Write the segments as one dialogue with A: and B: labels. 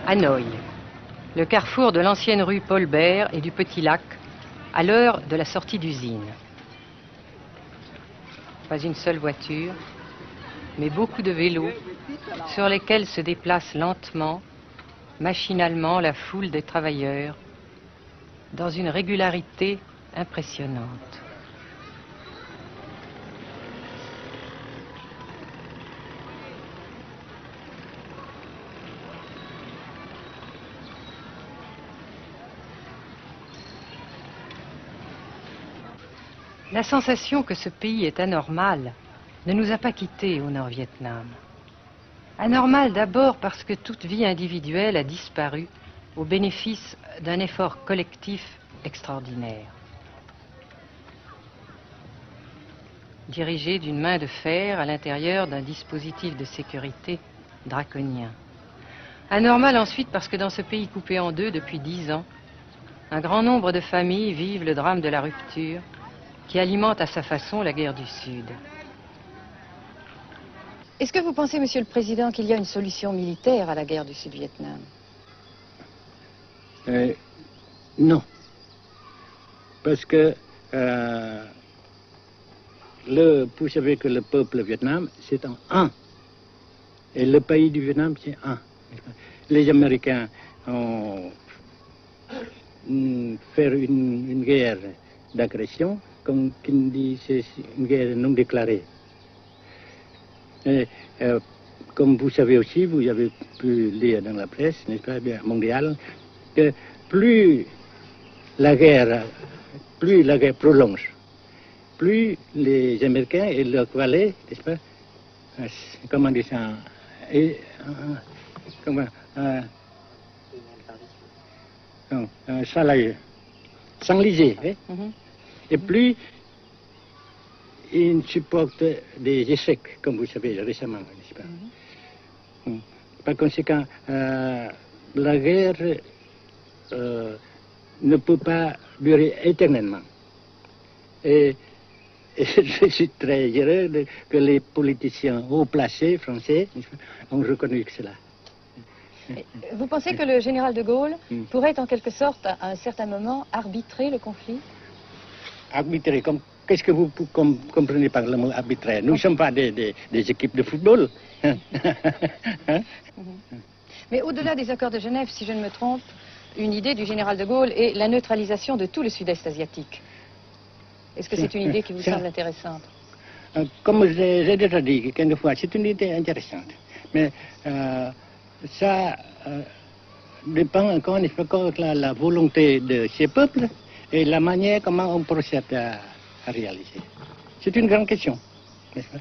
A: Hanoï, le carrefour de l'ancienne rue Paul Bert et du Petit Lac, à l'heure de la sortie d'usine. Pas une seule voiture, mais beaucoup de vélos sur lesquels se déplace lentement, machinalement la foule des travailleurs, dans une régularité impressionnante. La sensation que ce pays est anormal ne nous a pas quittés au Nord-Vietnam. Anormal d'abord parce que toute vie individuelle a disparu au bénéfice d'un effort collectif extraordinaire. Dirigé d'une main de fer à l'intérieur d'un dispositif de sécurité draconien. Anormal ensuite parce que dans ce pays coupé en deux depuis 10 ans, un grand nombre de familles vivent le drame de la rupture qui alimente à sa façon la guerre du Sud.
B: Est-ce que vous pensez, Monsieur le Président, qu'il y a une solution militaire à la guerre du Sud-Vietnam?
C: Non. Parce que vous savez que le peuple Vietnam, c'est un. Et le pays du Vietnam, c'est un. Les Américains ont fait une guerre d'agression, comme qui dit, c'est une guerre non déclarée. Et, comme vous savez aussi, vous avez pu lire dans la presse, n'est-ce pas, mondiale, que plus la guerre prolonge, plus les Américains et leurs valets, n'est-ce pas, comment dire ça, s'enliser, hein? Et plus ils supportent des échecs, comme vous savez récemment, n'est-ce pas? Par conséquent, la guerre ne peut pas durer éternellement. Et je suis très heureux que les politiciens haut placés français ont reconnu cela.
B: Vous pensez que le général de Gaulle pourrait en quelque sorte, à un certain moment, arbitrer le conflit?
C: Arbitrer, qu'est-ce que vous comprenez par le mot arbitraire? Nous ne sommes pas des équipes de football. Hein?
B: Mais au-delà des accords de Genève, si je ne me trompe, une idée du général de Gaulle est la neutralisation de tout le sud-est asiatique. Est-ce que c'est une idée qui vous semble intéressante?
C: Comme j'ai déjà dit quelquefois, c'est une idée intéressante. Mais ça dépend encore une fois de la volonté de ces peuples et la manière comment on procède à réaliser. C'est une grande question, n'est-ce pas?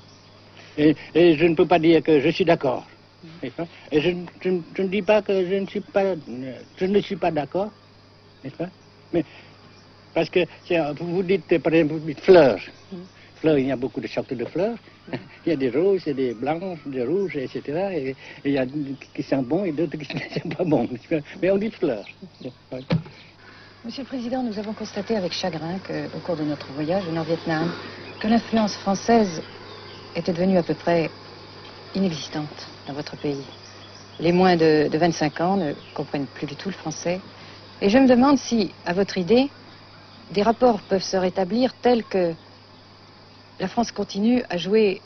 C: Et je ne peux pas dire que je suis d'accord. Et je ne dis pas que je ne suis pas d'accord, n'est-ce pas? Mais parce que vous dites, par exemple, vous dites fleurs. Fleurs, il y a beaucoup de sortes de fleurs. Il y a des roses, il y a des blanches, des rouges, etc. Et il y a qui sont bons et d'autres qui ne sont pas bons. Mais on dit fleurs.
B: Monsieur le Président, nous avons constaté avec chagrin qu'au cours de notre voyage au Nord-Vietnam, que l'influence française était devenue à peu près inexistante dans votre pays. Les moins de 25 ans ne comprennent plus du tout le français. Et je me demande si, à votre idée, des rapports peuvent se rétablir tels que la France continue à jouer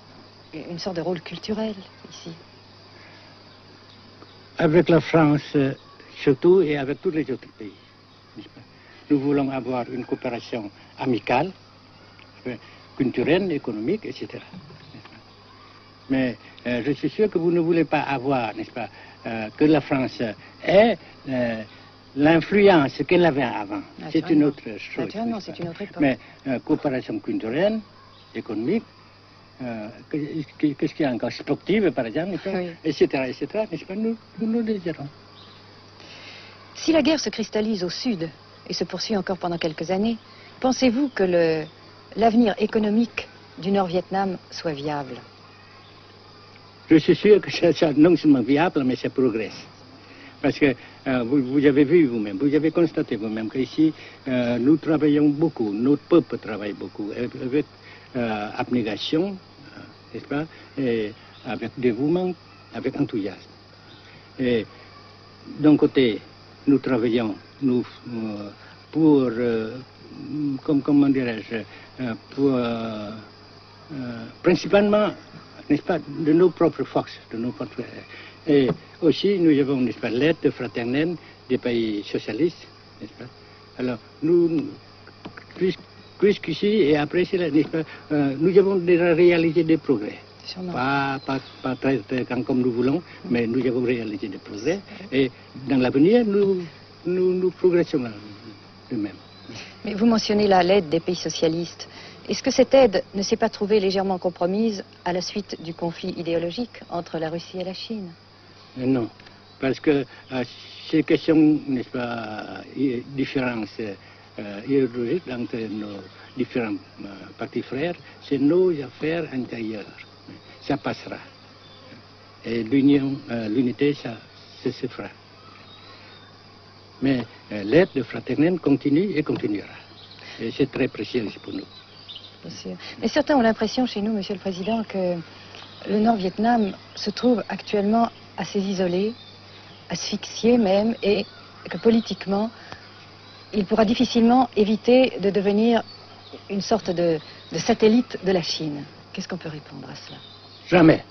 B: une sorte de rôle culturel ici.
C: Avec la France surtout et avec tous les autres pays. Nous voulons avoir une coopération amicale, culturelle, économique, etc. Mais je suis sûr que vous ne voulez pas avoir, n'est-ce pas, que la France ait l'influence qu'elle avait avant. C'est une autre chose.
B: Naturellement, c'est une autre époque.
C: Mais coopération culturelle, économique, qu'est-ce qu'il y a encore, sportive par exemple,
B: oui.
C: etc., n'est-ce pas, nous le désirons.
B: Si la guerre se cristallise au sud et se poursuit encore pendant quelques années, pensez-vous que l'avenir économique du Nord-Vietnam soit viable?
C: Je suis sûr que c'est non seulement viable, mais ça progresse. Parce que vous avez vu vous-même, vous avez constaté vous-même qu'ici, nous travaillons beaucoup, notre peuple travaille beaucoup, avec abnégation, n'est-ce pas, et avec dévouement, avec enthousiasme. Et d'un côté, nous travaillons pour, comment dirais-je, pour, principalement, n'est-ce pas, de nos propres forces, de nos propres... Et aussi, nous avons, n'est-ce pas, l'aide fraternelle des pays socialistes, n'est-ce pas. Alors, nous, jusqu'ici et après cela, n'est-ce pas, nous avons déjà réalisé des progrès. Pas très grand comme nous voulons, mais nous avons réalisé des progrès. Et dans l'avenir, nous progressons de même.
B: Mais vous mentionnez là l'aide des pays socialistes. Est-ce que cette aide ne s'est pas trouvée légèrement compromise à la suite du conflit idéologique entre la Russie et la Chine?
C: Non, parce que ces questions, n'est-ce pas, différences idéologiques entre nos différents partis frères, c'est nos affaires intérieures. Ça passera. Et l'unité, ça se fera. Mais l'aide fraternelle continue et continuera. Et c'est très précieux pour nous.
B: Bien sûr. Mais certains ont l'impression chez nous, Monsieur le Président, que le Nord-Vietnam se trouve actuellement assez isolé, asphyxié même, et que politiquement, il pourra difficilement éviter de devenir une sorte de satellite de la Chine. Qu'est-ce qu'on peut répondre à cela?
C: Jamais.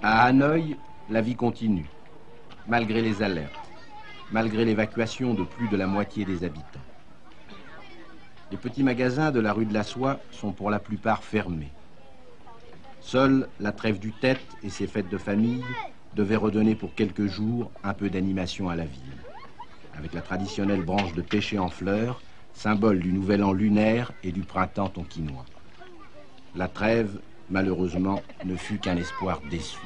D: À Hanoï, la vie continue, malgré les alertes, malgré l'évacuation de plus de la moitié des habitants. Les petits magasins de la rue de la Soie sont pour la plupart fermés. Seule la trêve du Tet et ses fêtes de famille devaient redonner pour quelques jours un peu d'animation à la ville, avec la traditionnelle branche de pêcher en fleurs, symbole du nouvel an lunaire et du printemps tonkinois. La trêve, malheureusement, ne fut qu'un espoir déçu.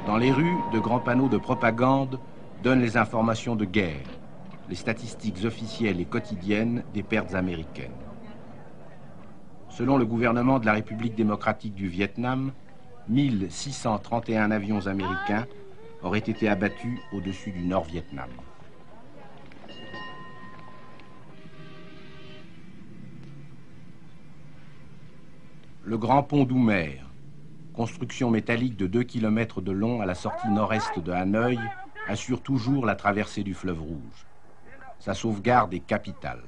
D: Dans les rues, de grands panneaux de propagande donnent les informations de guerre, les statistiques officielles et quotidiennes des pertes américaines. Selon le gouvernement de la République démocratique du Vietnam, 1631 avions américains auraient été abattus au-dessus du Nord-Vietnam. Le grand pont d'Oumer, construction métallique de 2 km de long à la sortie nord-est de Hanoï, assure toujours la traversée du fleuve Rouge. Sa sauvegarde est capitale.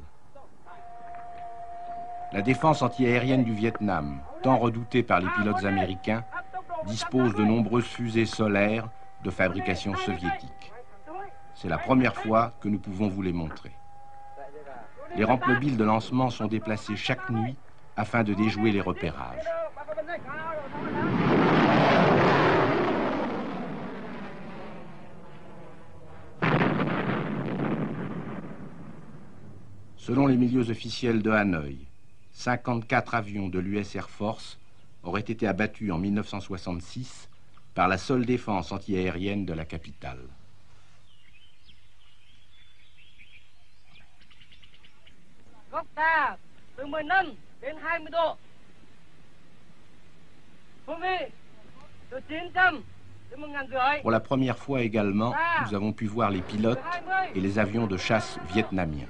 D: La défense antiaérienne du Vietnam, tant redoutée par les pilotes américains, dispose de nombreuses fusées solaires de fabrication soviétique. C'est la première fois que nous pouvons vous les montrer. Les rampes mobiles de lancement sont déplacées chaque nuit afin de déjouer les repérages. Selon les milieux officiels de Hanoï, 54 avions de l'US Air Force auraient été abattus en 1966 par la seule défense antiaérienne de la capitale. Pour la première fois également, nous avons pu voir les pilotes et les avions de chasse vietnamiens.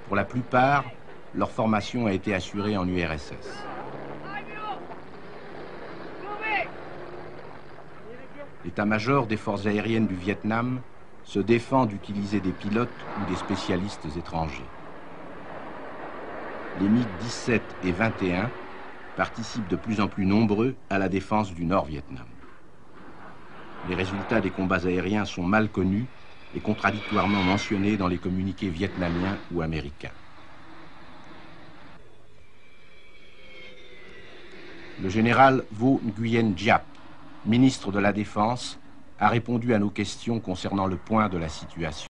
D: Pour la plupart, leur formation a été assurée en URSS. L'état-major des forces aériennes du Vietnam se défend d'utiliser des pilotes ou des spécialistes étrangers. Les MiG-17 et 21 participent de plus en plus nombreux à la défense du Nord-Vietnam. Les résultats des combats aériens sont mal connus et contradictoirement mentionnés dans les communiqués vietnamiens ou américains. Le général Vo Nguyen Giap, ministre de la Défense, a répondu à nos questions concernant le point de la situation.